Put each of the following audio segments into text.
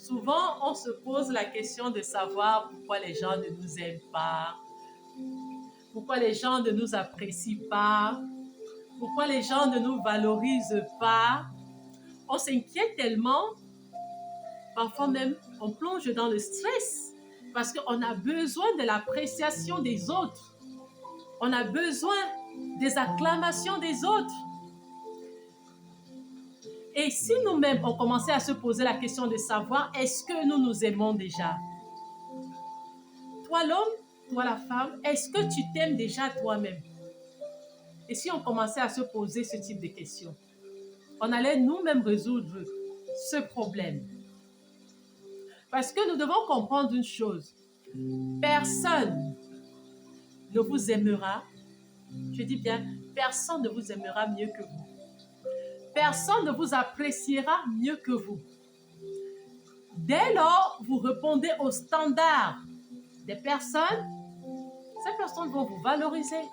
Souvent, on se pose la question de savoir pourquoi les gens ne nous aiment pas, pourquoi les gens ne nous apprécient pas, pourquoi les gens ne nous valorisent pas. On s'inquiète tellement, parfois même on plonge dans le stress parce qu'on a besoin de l'appréciation des autres. On a besoin des acclamations des autres. Et si nous-mêmes, on commençait à se poser la question de savoir, est-ce que nous nous aimons déjà? Toi l'homme, toi la femme, est-ce que tu t'aimes déjà toi-même? Et si on commençait à se poser ce type de questions, on allait nous-mêmes résoudre ce problème. Parce que nous devons comprendre une chose. Personne ne vous aimera, je dis bien, personne ne vous aimera mieux que vous. Personne ne vous appréciera mieux que vous. Dès lors, vous répondez aux standards des personnes, ces personnes vont vous valoriser.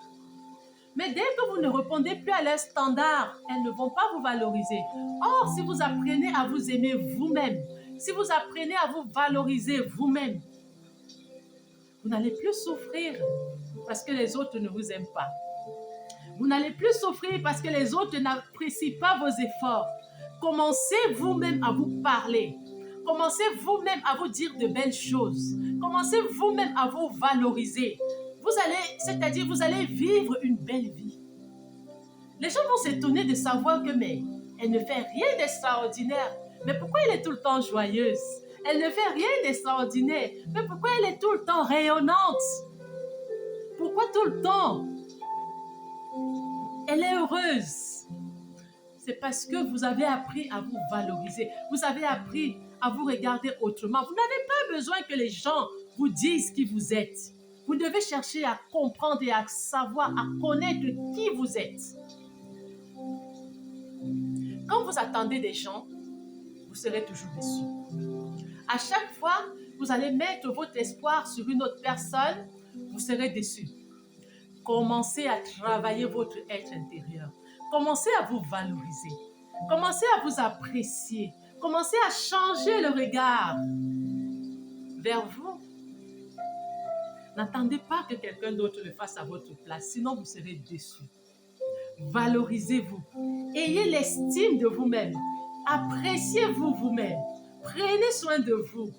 Mais dès que vous ne répondez plus à leurs standards, elles ne vont pas vous valoriser. Or, si vous apprenez à vous aimer vous-même, si vous apprenez à vous valoriser vous-même, vous n'allez plus souffrir parce que les autres ne vous aiment pas. Vous n'allez plus souffrir parce que les autres n'apprécient pas vos efforts. Commencez vous-même à vous parler. Commencez vous-même à vous dire de belles choses. Commencez vous-même à vous valoriser. C'est-à-dire vous allez vivre une belle vie. Les gens vont s'étonner de savoir que mais elle ne fait rien d'extraordinaire. Mais pourquoi elle est tout le temps joyeuse? Elle ne fait rien d'extraordinaire. Mais pourquoi elle est tout le temps rayonnante? Pourquoi tout le temps elle est heureuse? C'est parce que vous avez appris à vous valoriser. Vous avez appris à vous regarder autrement. Vous n'avez pas besoin que les gens vous disent qui vous êtes. Vous devez chercher à comprendre et à savoir, à connaître qui vous êtes. Quand vous attendez des gens, vous serez toujours déçus. À chaque fois, vous allez mettre votre espoir sur une autre personne, vous serez déçus. Commencez à travailler votre être intérieur. Commencez à vous valoriser. Commencez à vous apprécier. Commencez à changer le regard vers vous. N'attendez pas que quelqu'un d'autre le fasse à votre place, sinon vous serez déçus. Valorisez-vous. Ayez l'estime de vous-même. Appréciez-vous vous-même. Prenez soin de vous.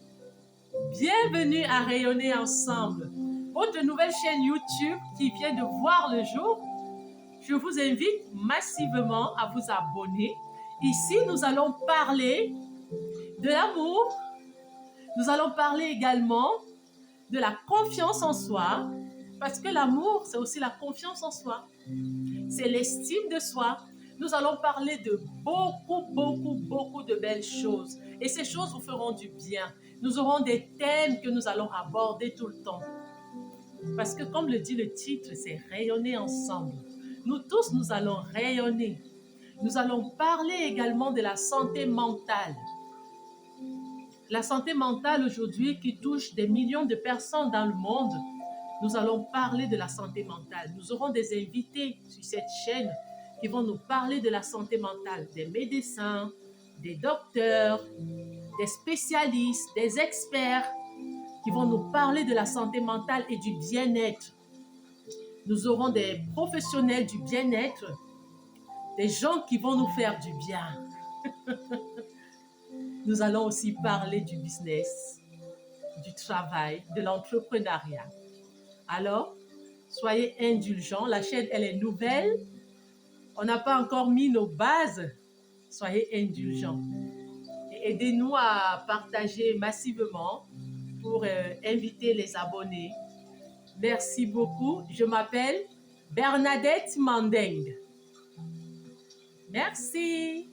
Bienvenue à Rayonner ensemble, votre nouvelle chaîne YouTube qui vient de voir le jour. Je vous invite massivement à vous abonner. Ici, nous allons parler de l'amour. Nous allons parler également de la confiance en soi, parce que l'amour, c'est aussi la confiance en soi. C'est l'estime de soi. Nous allons parler de beaucoup de belles choses. Et ces choses vous feront du bien. Nous aurons des thèmes que nous allons aborder tout le temps. Parce que comme le dit le titre, c'est rayonner ensemble. Nous tous, nous allons rayonner. Nous allons parler également de la santé mentale. La santé mentale aujourd'hui qui touche des millions de personnes dans le monde. Nous allons parler de la santé mentale. Nous aurons des invités sur cette chaîne qui vont nous parler de la santé mentale. Des médecins, des docteurs, des spécialistes, des experts qui vont nous parler de la santé mentale et du bien-être. Nous aurons des professionnels du bien-être, des gens qui vont nous faire du bien. Nous allons aussi parler du business, du travail, de l'entrepreneuriat. Alors, soyez indulgents. La chaîne, elle est nouvelle. On n'a pas encore mis nos bases. Soyez indulgents. Et aidez-nous à partager massivement pour inviter les abonnés. Merci beaucoup. Je m'appelle Bernadette Mandeng. Merci.